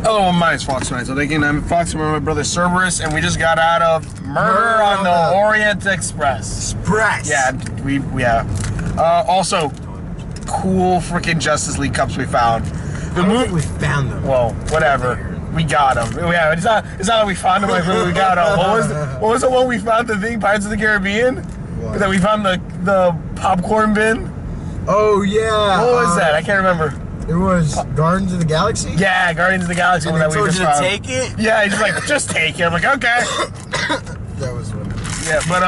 Hello, my name's Fox tonight. So again, I'm Fox and my brother Cerberus, and we just got out of Murder on the Orient Express. Yeah, also, cool freaking Justice League cups we found. I don't think we found them. Well, whatever. We got them. Yeah, it's not like we found them. Like we got them. What was the one we found? The thing, Pirates of the Caribbean. What? That we found the popcorn bin. Oh yeah. What was that? I can't remember. It was Guardians of the Galaxy? Yeah, Guardians of the Galaxy. And that they told you to take it? Yeah, he's like, just take it. I'm like, okay. That was one. Yeah, but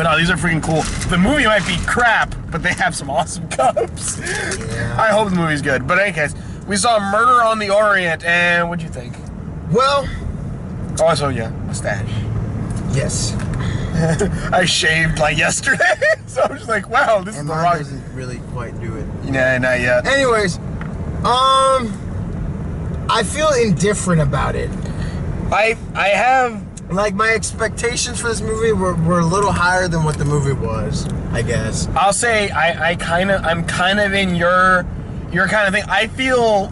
no, these are freaking cool. The movie might be crap, but they have some awesome cups. Yeah. I hope the movie's good. But in any case, we saw Murder on the Orient, and what'd you think? Well, also, yeah, mustache. yes. I shaved like yesterday, so I'm just like, wow, this is the wrong. Doesn't really quite do it. Yeah, not yet. Anyways, I feel indifferent about it. I have like my expectations for this movie were a little higher than what the movie was, I guess. I'll say I'm kind of in your kind of thing. I feel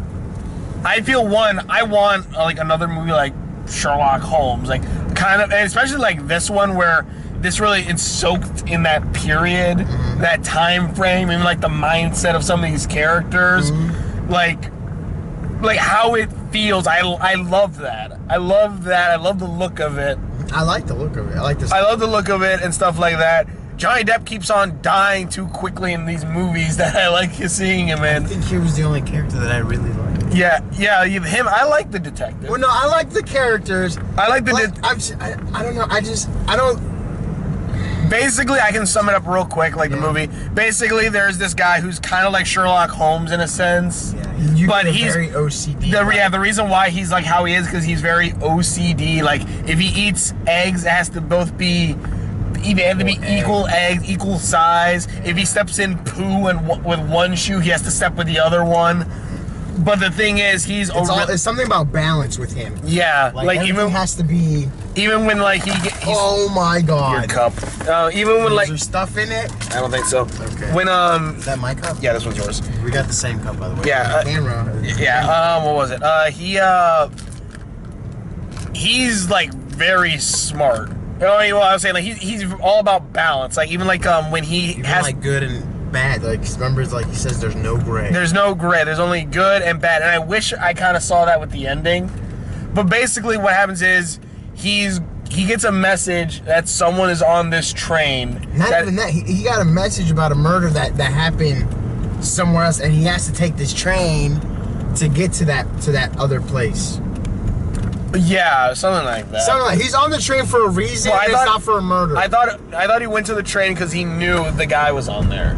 one, I want like another movie like Sherlock Holmes, like kind of, and especially like this one where this really it's soaked in that period, that time frame, and like the mindset of some of these characters, like how it feels. I love that. I love that. I love the look of it. I like the look of it. I like this. I love the look of it and stuff like that. Johnny Depp keeps on dying too quickly in these movies that I like seeing him in. I think he was the only character that I really liked. Yeah, him. I like the detective. Well, no, I like the characters. I like the. I don't know. I don't. Basically, I can sum it up real quick, like the movie. Basically, there's this guy who's kind of like Sherlock Holmes in a sense. Yeah, but he's very OCD. The reason why he's like how he is because he's very OCD. Like if he eats eggs, it has to both be. They have to be equal eggs, equal size. If he steps in poo and with one shoe, he has to step with the other one. But the thing is, it's something about balance with him. Yeah, like even has to be. Even when like he's oh my god. Your cup. Even when like. Is there stuff in it? I don't think so. Okay. When Is that my cup? Yeah, this one's yours. We got the same cup by the way. Yeah. Camera. Yeah. What was it? He's like very smart. Well, I was saying like he's all about balance. Like even like when he even has like good and bad. Like remember, like he says, there's no gray. There's no gray. There's only good and bad. And I wish I kind of saw that with the ending. But basically, what happens is he gets a message that someone is on this train. Not even that. He got a message about a murder that happened somewhere else, and he has to take this train to get to that other place. Yeah, something like that. Something like he's on the train for a reason. Well, it's not for a murder. I thought he went to the train because he knew the guy was on there.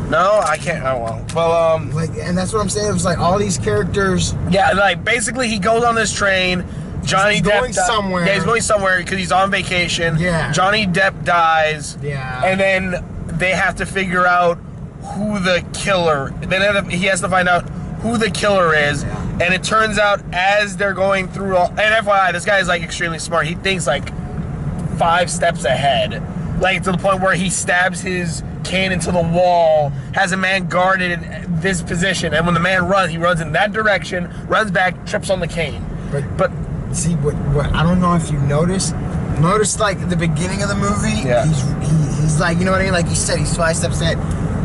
No, I can't. Oh well. Like, and that's what I'm saying. It was like all these characters. Yeah, like basically he goes on this train. Johnny Depp going somewhere. Yeah, he's going somewhere because he's on vacation. Yeah. Johnny Depp dies. Yeah. And then they have to figure out who the killer. Then he has to find out who the killer is. Yeah. And it turns out as they're going through all, and FYI, this guy is like extremely smart. He thinks like 5 steps ahead, like to the point where he stabs his cane into the wall, has a man guarded in this position, and when the man runs, he runs in that direction, runs back, trips on the cane. But see what I don't know if you noticed like at the beginning of the movie, yeah. he's like, you know what I mean? Like you said, he's 5 steps ahead.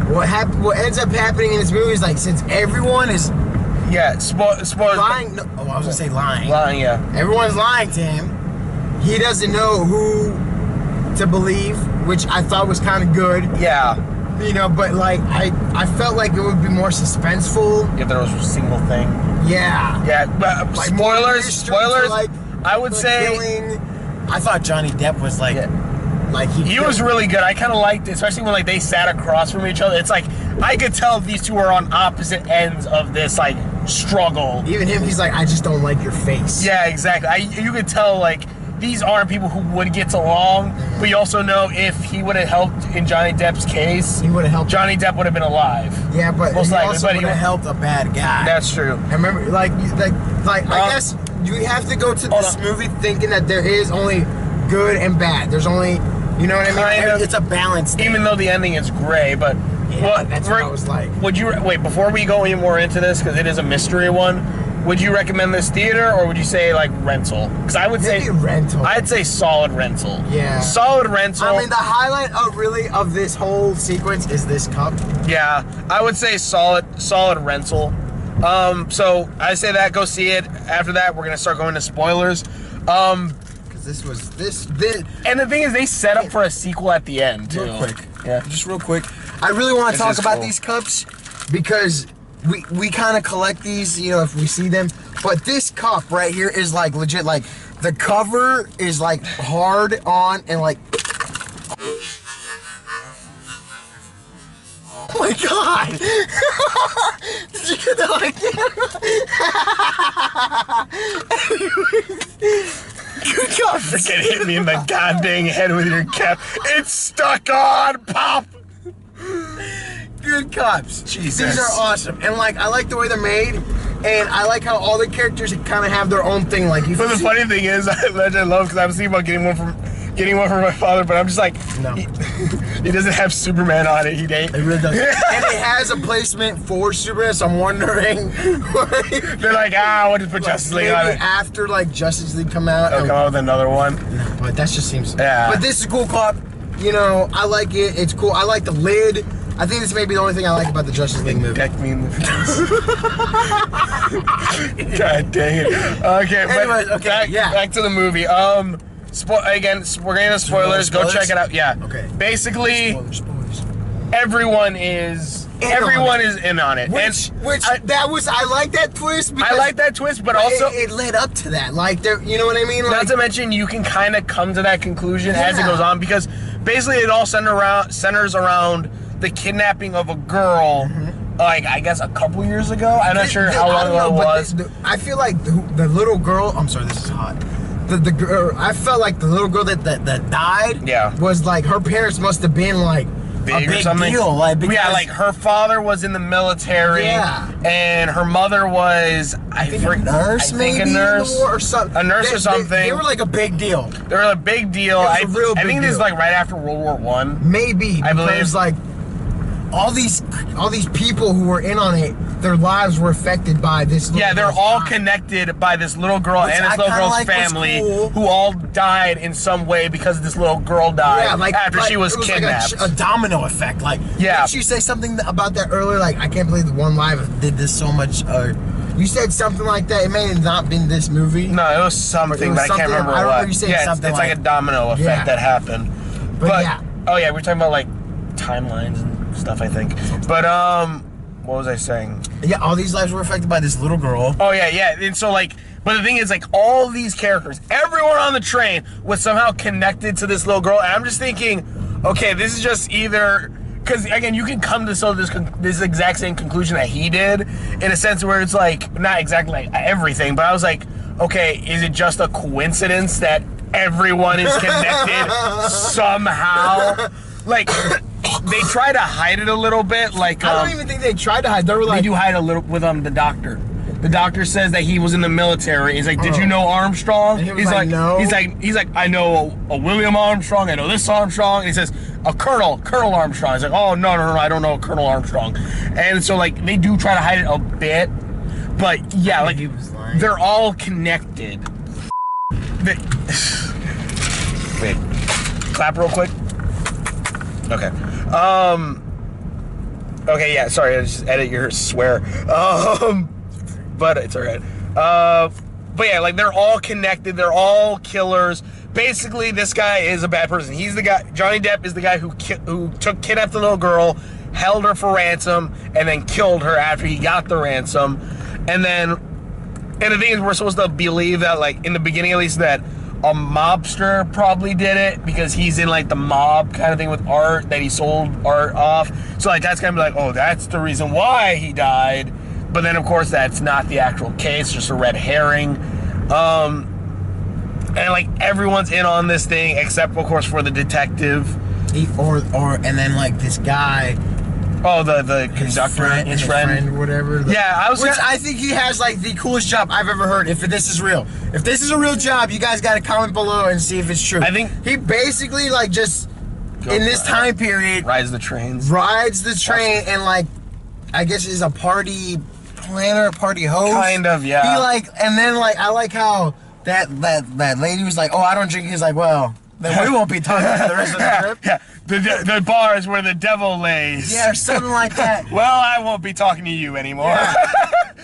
What ends up happening in this movie is like since everyone is spoilers. Lying. No, I was gonna say lying. Lying, yeah. Everyone's lying to him. He doesn't know who to believe, which I thought was kind of good. Yeah. You know, but like I felt like it would be more suspenseful if there was a single thing. Yeah. Yeah. But like spoilers. Like, I would say. Killing. I thought Johnny Depp was like. Yeah. Like he was really good. I kind of liked it, especially when like they sat across from each other. It's like I could tell these two are on opposite ends of this like struggle. Even him, he's like, I just don't like your face. Yeah, exactly. You could tell like these aren't people who would get along, but you also know if he would have helped in Johnny Depp's case, he would have helped. Johnny Depp would have been alive. Yeah, but most he likely, also would have helped a bad guy. That's true. I remember, like I guess you have to go to this movie thinking that there is only good and bad. There's only. You know what I mean? It's a balance thing. Even though the ending is gray, but yeah, that's what I was like. Would you wait before we go any more into this because it is a mystery one? would you recommend this theater or would you say like rental? Because I would say rental. I'd say solid rental. Yeah. Solid rental. I mean, the highlight of this whole sequence is this cup. Yeah, I would say solid rental. So I say that, go see it. After that, we're gonna start going to spoilers. Because this. And the thing is, they set up for a sequel at the end too. Real quick. Yeah. Just real quick. I really want to talk about cool. these cups because we kind of collect these, you know, if we see them. But this cup right here is like legit. Like the cover is like hard on and like. Oh my god! Did you get that on camera? Good job. Freaking hit me in the goddamn head with your cap. It's stuck on, pop. Good cups. Jesus. These are awesome, and like I like the way they're made, and I like how all the characters kind of have their own thing. Like, but the funny thing is, I love because I was thinking about getting one for my father, but I'm just like, no. He doesn't have Superman on it. He ain't. It really doesn't. And it has a placement for Superman, so I'm wondering. They're like, we'll just put Justice League on it. After like Justice League come out, they'll come out with another one. No, but that just seems. Yeah. But this is a cool cup. You know, I like it. It's cool. I like the lid. I think this may be the only thing I like about the Justice League movie. Deck me in the face. God dang it. Okay, anyways, back to the movie. Again, we're getting the spoilers. Go check it out. Yeah. Okay. Basically, spoilers. Everyone is in on it. I like that twist. I like that twist, but also it led up to that. Like, you know what I mean? Like, not to mention, you can kind of come to that conclusion as it goes on, because basically it all centers around the kidnapping of a girl. Like, I guess a couple years ago. I'm not sure how long ago it was. I feel like the little girl. I'm sorry, this is hot. The girl. I felt like the little girl that died. Yeah. Was like her parents must have been like big a big or something. deal. Like, like her father was in the military. Yeah. And her mother was a nurse, maybe, a nurse or something. A nurse or something. They were like a big deal. They were a big deal. I think this is like right after World War I. Maybe. I believe. Like all these people who were in on it, their lives were affected by this. Yeah, they're all connected by this little girl and this little girl's family, who all died in some way because this little girl died after she was kidnapped. Like a domino effect. Like, didn't you say something about that earlier? Like, I can't believe the one live did this so much. You said something like that. It may have not been this movie. No, it was something, but I can't remember what. I remember you saying something. It's like a domino effect that happened. But yeah. Oh yeah, we're talking about like timelines and stuff, I think. But what was I saying? Yeah, all these lives were affected by this little girl. Oh yeah. And so like, but the thing is, like, all these characters, everyone on the train was somehow connected to this little girl. And I'm just thinking, okay, this is just either, because again, you can come to this exact same conclusion that he did, in a sense where it's like, not exactly like everything, but I was like, okay, is it just a coincidence that everyone is connected somehow? Like, they try to hide it a little bit. Like, I don't even think they tried to hide. They were like, they do hide a little with the doctor. The doctor says that he was in the military. He's like, did you know Armstrong? And he's like, no. He's like, I know a William Armstrong. I know this Armstrong. And he says, a Colonel Armstrong. He's like, oh, no, I don't know a Colonel Armstrong. And so, like, they do try to hide it a bit. But, yeah, like, they're all connected. Wait. Clap real quick. Okay. Okay, yeah, sorry, I just edit your swear. But it's alright. But yeah, like, they're all connected, they're all killers. Basically, this guy is a bad person. He's the guy, Johnny Depp is the guy who kidnapped the little girl, held her for ransom, and then killed her after he got the ransom. And the thing is, we're supposed to believe that, like, in the beginning at least, that a mobster probably did it, because he's in like the mob kind of thing with art, that he sold art off. So like, that's gonna be like, oh, that's the reason why he died. But then of course that's not the actual case, just a red herring. And like, everyone's in on this thing except of course for the detective. And then like this guy. Oh, the conductor, his friend, whatever. I think he has like the coolest job I've ever heard. If this is real, if this is a real job, you guys got to comment below and see if it's true. I think he basically like just in this time period rides the train, and like, I guess is a party planner, a party host. Kind of, yeah. He like, and then like, I like how that lady was like, oh, I don't drink. He's like, well, then we won't be talking about the rest of the trip. Yeah, the bar is where the devil lays. Yeah, or something like that. Well, I won't be talking to you anymore. Yeah.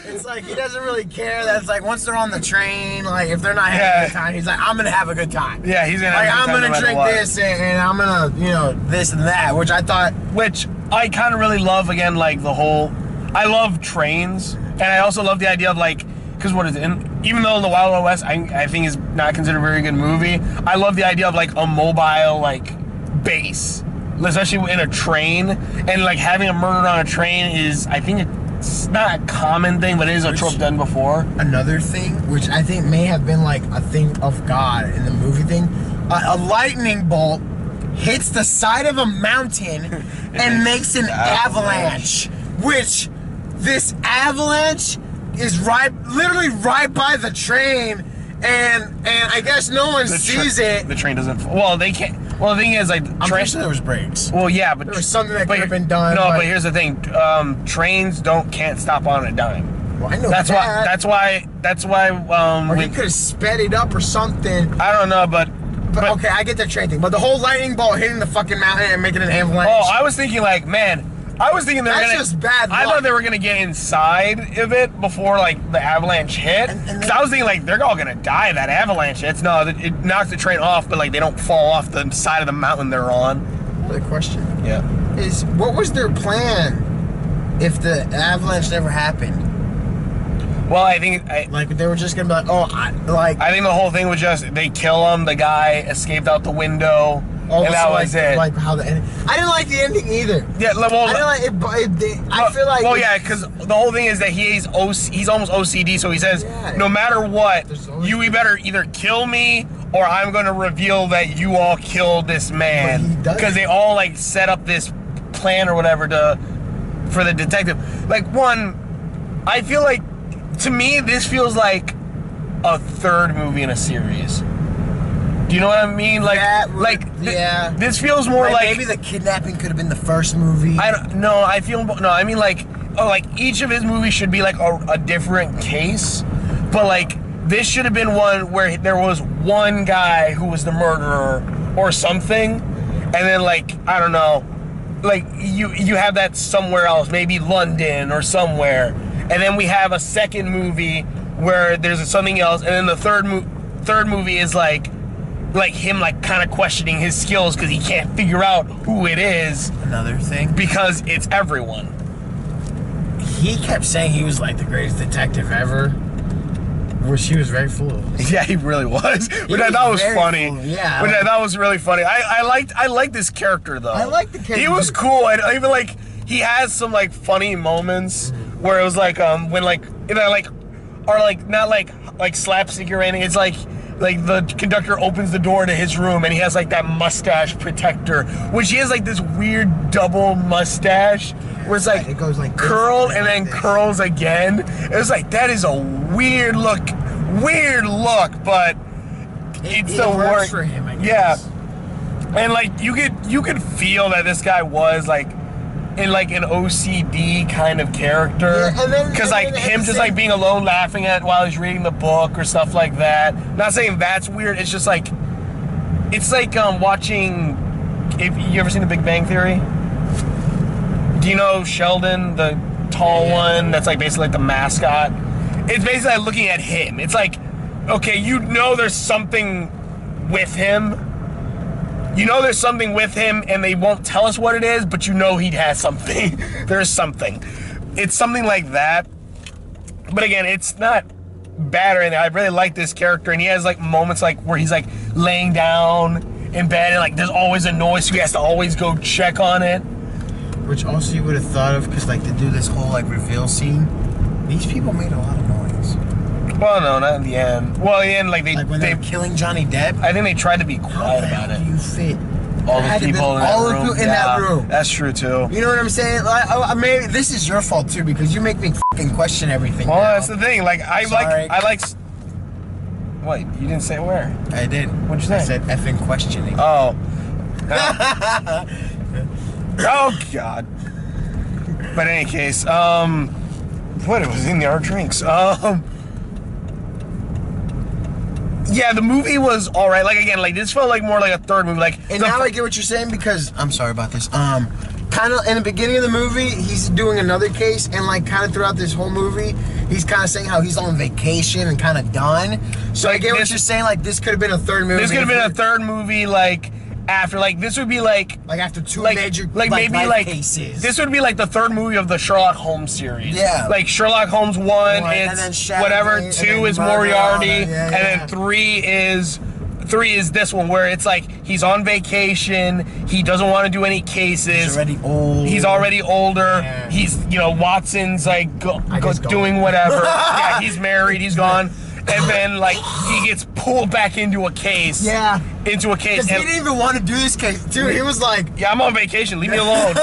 It's like, he doesn't really care. That's like, once they're on the train, like, if they're not having a good time, he's like, I'm gonna have a good time. Yeah, he's gonna like, have a good time. I'm gonna drink this and I'm gonna, you know, this and that, which I thought. Which I kind of really love, again, like, the whole, I love trains, and I also love the idea of, like, because what is it? Even though The Wild Wild West, I think is not considered a very good movie, I love the idea of, like, a mobile, like, base. Especially in a train, and, like, having a murder on a train is, I think it's not a common thing, but it is a trope done before. Another thing, which I think may have been, like, a thing of God in the movie thing, a lightning bolt hits the side of a mountain and makes an avalanche, which this avalanche is literally right by the train, and I guess no one sees it. The train doesn't. Well, they can't. Well, the thing is, like, I'm pretty sure there was brakes. Well, yeah, but there was something that could have been done. No, but here's the thing: trains can't stop on a dime. Well, I know that's that. That's why. Or he could have sped it up or something. I don't know, but okay, I get the train thing. But the whole lightning bolt hitting the fucking mountain and making an avalanche. Oh, I was thinking, like, man. I was thinking they were That's just bad luck. I thought they were gonna get inside of it before, like, the avalanche hit. Because I was thinking, like, they're all gonna die that avalanche hits. No, it knocks the train off, but, like, they don't fall off the side of the mountain they're on. Another question. Yeah. Is what was their plan if the avalanche never happened? Well, I think like they were just gonna be like, oh, I think the whole thing was just they kill him. The guy escaped out the window. And that was it. Like how the ending. I didn't like the ending either. Yeah, well, I didn't like it. I feel like. Well, yeah, because the whole thing is that he's almost OCD, so he says, no matter what, you better either kill me or I'm going to reveal that you all killed this man. Because they all, like, set up this plan or whatever for the detective. Like, one, I feel like, to me, this feels like a third movie in a series. Do you know what I mean? Like, yeah. This feels more like maybe the kidnapping could have been the first movie. I mean, like, each of his movies should be like a different case, but like this should have been one where there was one guy who was the murderer or something, and then, like, I don't know, like you have that somewhere else, maybe London or somewhere, and then we have a second movie where there's something else, and then the third movie is like him, like, kind of questioning his skills because he can't figure out who it is. Another thing, because it's everyone. He kept saying he was like the greatest detective ever, which he was very full of. Yeah, he really was. Which I thought was funny. Yeah, which I thought was really funny. I liked this character though. I liked the character. He was cool. I even, like, he has some, like, funny moments where it was like when, like, you know, like, or like not like slapstick or anything. It's like the conductor opens the door to his room and he has, like, that mustache protector, which he has, like, this weird double mustache where it's like, it goes like curled and then curls again. It was like, that is a weird look, but it still works for him, I guess. Yeah, and, like, you could feel that this guy was, like, in, like, an OCD kind of character, because, like, him just, like, being alone laughing at while he's reading the book or stuff like that. Not saying that's weird. It's just like, it's like watching. If you ever seen The Big Bang Theory? Do you know Sheldon, the tall one that's, like, basically like the mascot? It's basically like looking at him. It's like, okay, you know there's something with him. You know there's something with him, and they won't tell us what it is, but you know he has something. There's something. It's something like that. But again, it's not bad or anything. I really like this character, and he has, like, moments, like, where he's, like, laying down in bed, and, like, there's always a noise, so he has to always go check on it. Which also you would have thought of, because, like, to do this whole, like, reveal scene, these people made a lot of noise. Well, no, not in the end. Well, in the end, like, when they were killing Johnny Depp. I think they tried to be quiet about it. How do you fit all the people in that room? That's true too. You know what I'm saying? Like, maybe this is your fault too, because you make me fucking question everything. Well, now. that's the thing. Like, I like. What? You didn't say where? I did. What'd you say? I said effing questioning. Oh. Oh God. But in any case, What? It was in our drinks. Yeah, the movie was all right. Like again, like this felt like more like a third movie. Like, and now I get what you're saying because I'm sorry about this. Kind of in the beginning of the movie, he's doing another case, and like kind of throughout this whole movie, he's kind of saying how he's on vacation and kind of done. So I get what you're saying. Like this could have been a third movie. This could have been a third movie. Like after, like this would be like after two major maybe life cases. This would be like the third movie of the Sherlock Holmes series. Yeah, like Sherlock Holmes 1, it's whatever. 2 is Moriarty, and then 3 is this one where it's like he's on vacation, he doesn't want to do any cases. He's already old. He's already older. Yeah. He's, you know, Watson's like doing whatever. Yeah, he's married, he's gone. And then like he gets pulled back into a case. Yeah. Into a case. Because he didn't even want to do this case too. He was like, yeah, I'm on vacation, leave me alone.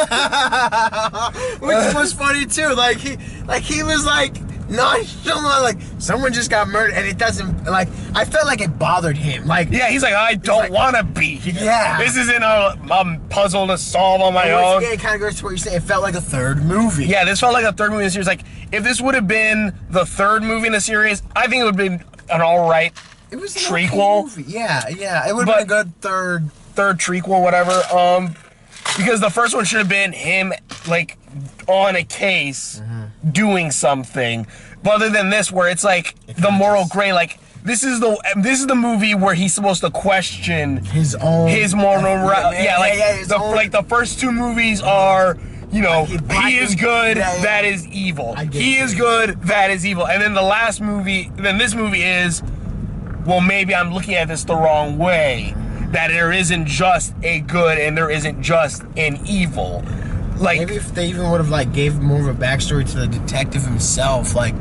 Which was funny too. Like he was like nonchalant, like someone just got murdered, and it doesn't, like, I felt like it bothered him. Like, yeah, he's like, I don't want to be here. Yeah, this isn't a puzzle to solve on my own. Again, it kind of goes to what you're saying. It felt like a third movie. Yeah, this felt like a third movie in the series. Like, if this would have been the third movie in the series, I think it would have been an alright trequel. Okay, yeah, it would have been a good third trequel, whatever. Because the first one should have been him, like, on a case, doing something. But other than this, where it's like the moral gray, like this is the movie where he's supposed to question his moral. Like the first two movies are, you know, he is good, that is evil. He is good, that is evil. And then the last movie, then this movie is, well, maybe I'm looking at this the wrong way. That there isn't just a good and there isn't just an evil. Like, maybe if they even would have like gave more of a backstory to the detective himself, like,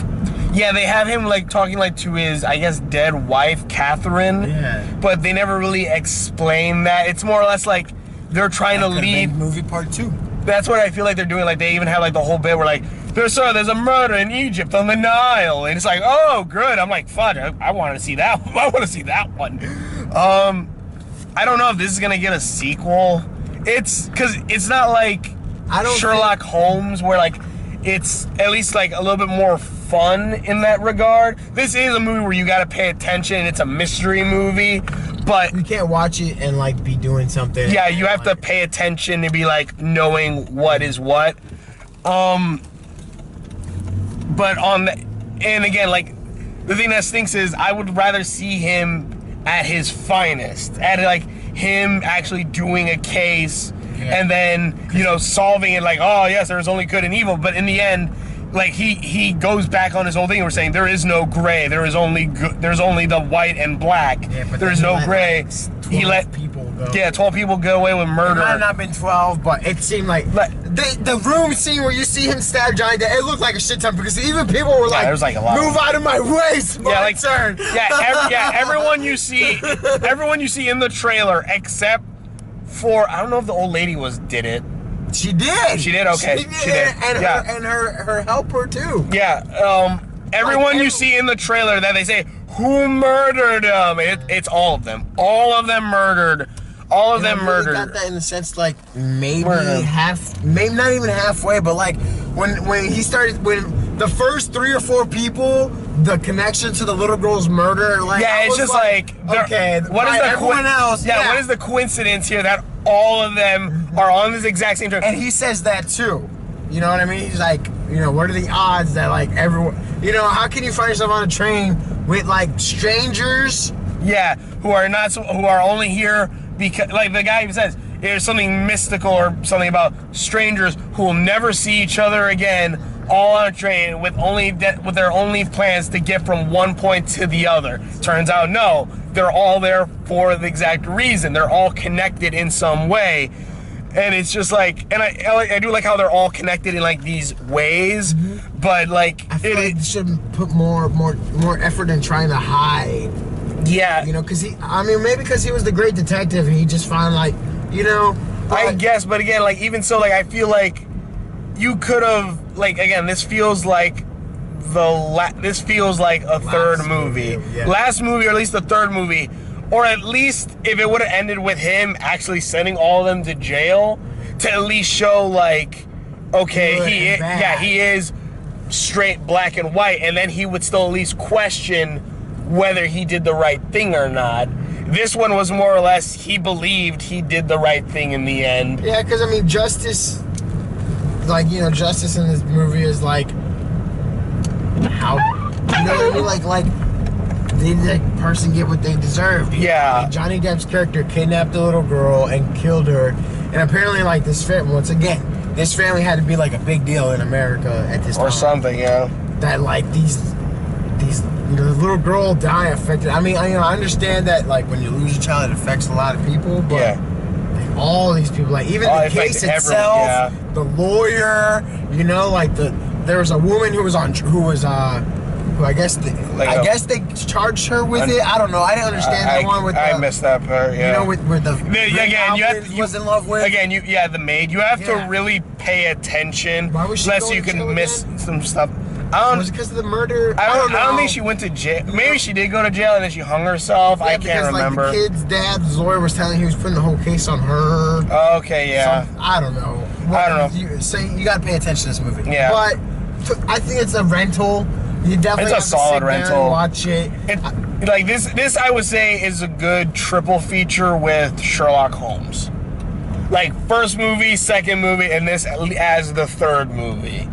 yeah, they have him like talking like to his, I guess, dead wife, Catherine. Yeah. But they never really explain that. It's more or less like they're trying to lead movie part 2. That's what I feel like they're doing. Like they even have like the whole bit where like there's a murder in Egypt on the Nile, and it's like, oh, good. I'm like, fudge, I want to see that. I want to see that one. I don't know if this is gonna get a sequel. It's because it's not like Sherlock Holmes where like it's at least like a little bit more fun in that regard. This is a movie where you gotta pay attention. It's a mystery movie, but you can't watch it and like be doing something. Yeah, you have to pay attention to be like knowing what is what. But and again, like the thing that stinks is I would rather see him at his finest, at like him actually doing a case and then, you know, solving it like, oh yes, there's only good and evil, but in the end, like he goes back on his whole thing. We're saying there is no gray, there is only there's only the white and black. Yeah, but there's no gray. He let people go. Yeah, 12 people go away with murder. It might have not been 12, but it seemed like the room scene where you see him stab Johnny Depp, it looked like a shit ton because even people were like, there's like a lot. Move out of my way, my turn. Everyone you see in the trailer except for, I don't know if the old lady did it. She did. She did. Okay. She did. And her helper too. Yeah. Everyone you see in the trailer that they say who murdered him, it's all of them. All of them murdered. All of them murdered. I got that in the sense like maybe maybe not even halfway, but like when he started, when the first 3 or 4 people, the connection to the little girl's murder, like, yeah, it's just like okay, what is the everyone else? Yeah, what is the coincidence here that all of them are on this exact same time? And he says that too. You know what I mean? He's like, you know, what are the odds that like everyone, you know, how can you find yourself on a train with like strangers? Yeah, who are only here because, like the guy even says, there's something mystical or something about strangers who will never see each other again, all on a train with their only plans to get from one point to the other. Turns out, no, they're all there for the exact reason. They're all connected in some way. And it's just like, and I do like how they're all connected in like these ways, but like I feel like they should put more effort in trying to hide. Yeah, you know, because maybe because he was the great detective, and he just found like, you know, I guess, but again, like even so, like I feel like you could have, like, again, this feels like a third movie, last movie, or at least the third movie. Or at least if it would have ended with him actually sending all of them to jail, to at least show like, okay, he is straight black and white, and then he would still at least question whether he did the right thing or not. This one was more or less, he believed he did the right thing in the end. Yeah, because I mean, justice, like, you know, justice in this movie is like, how, you know what I mean? Like, did the person get what they deserved? Yeah. Like, Johnny Depp's character kidnapped a little girl and killed her, and apparently, like, this family, once again, this family had to be like a big deal in America at this time. Or something, yeah. That, like, these, you know, the little girl die affected. I mean, I understand that, like, when you lose a child, it affects a lot of people, but yeah. like, all these people, like, even the case itself, the lawyer, you know, like, there was a woman who I guess they charged her with it. I don't know. I didn't understand the one with I missed that part. Yeah. You know, with the again, you was in love with. Again, the maid. You have to really pay attention, Why was she lest going you to can jail miss again? some stuff. Was it because of the murder? I don't think she went to jail. Maybe she did go to jail and then she hung herself. Yeah, I can't remember. Like, the kid's dad's lawyer was telling he was putting the whole case on her. Okay, yeah. I don't know. I don't know. You got to pay attention to this movie. Yeah. But I think it's a rental. You definitely It's a solid rental. Watch it. Like this, I would say is a good triple feature with Sherlock Holmes. Like first movie, second movie, and this as the third movie.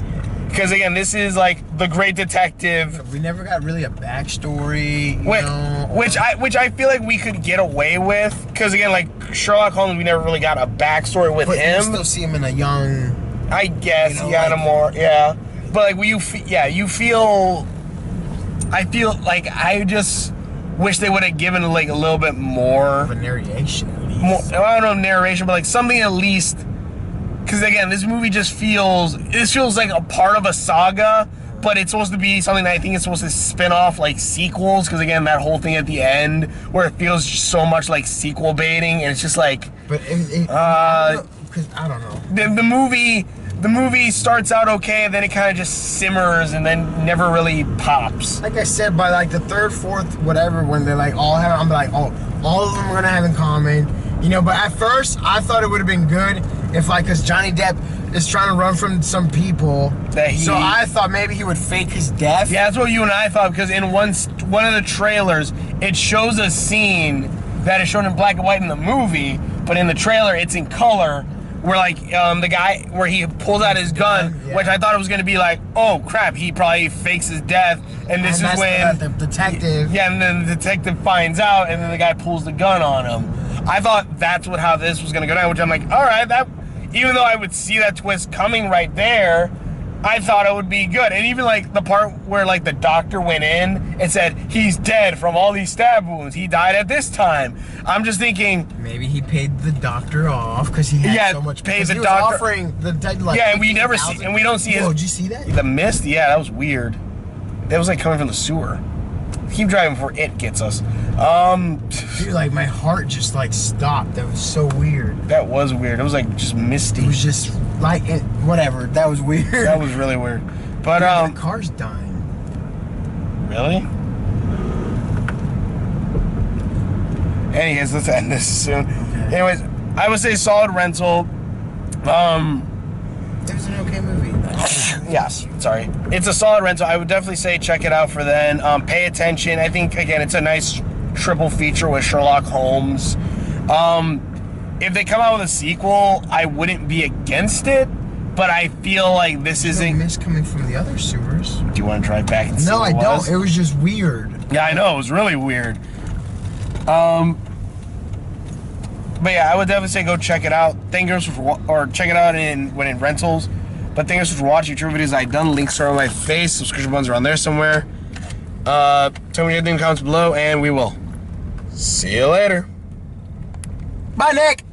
Because again, this is like the great detective. We never got really a backstory, which I feel like we could get away with. Because again, like Sherlock Holmes, we never really got a backstory with him. You still see him in a young. I guess, you know, yeah, like, more, yeah. But like you feel. I feel like I just wish they would have given like a little bit more of a narration. More, I don't know, narration, but like something at least. Because again, this movie just feels like a part of a saga, but it's supposed to be something that I think it's supposed to spin off like sequels. Because again, that whole thing at the end where it feels so much like sequel baiting, and it's just like. But because I don't know. The movie starts out okay, and then it kind of just simmers, and then never really pops. Like I said, by like the third, fourth, whatever, when they're like all have, I'm like, oh, all of them are gonna have in common. You know, but at first, I thought it would have been good if, like, because Johnny Depp is trying to run from some people. So I thought maybe he would fake his death. Yeah, that's what you and I thought, because in one of the trailers, it shows a scene that is shown in black and white in the movie, but in the trailer, it's in color, where, like, the guy, where he pulls out his gun, which I thought it was going to be like, oh, crap, he probably fakes his death, and this is when... the detective... Yeah, and then the detective finds out, and then the guy pulls the gun on him. I thought that's how this was going to go down, which I'm like, all right, even though I would see that twist coming right there, I thought it would be good. And even like the part where like the doctor went in and said, he's dead from all these stab wounds. He died at this time. I'm just thinking... Maybe he paid the doctor off because he had so much... Paid the he doctor. Was offering the dead, like, yeah, and we never see... And we don't see his... Whoa, did you see that? The mist? Yeah, that was weird. That was like coming from the sewer. Keep driving before it gets us. Dude, like my heart just like stopped. That was so weird. That was weird. It was like just misty. It was just like whatever. That was weird. That was really weird. But the car's dying. Really? Anyways, let's end this soon. Okay. Anyways, I would say solid rental. It was an okay movie. Yes, sorry. It's a solid rental. I would definitely say check it out for then. Pay attention. I think, again, it's a nice triple feature with Sherlock Holmes. If they come out with a sequel, I wouldn't be against it, but I feel like this isn't... No mist coming from the other sewers. Do you want to drive back and see No, what I don't. It was just weird. Yeah, I know. It was really weird. But yeah, I would definitely say go check it out. Thank you for check it out when in rentals. But thank you for watching YouTube videos I've done. Links are on my face. Subscription buttons are on there somewhere. Tell me anything in the comments below, and we will see you later. Bye, Nick.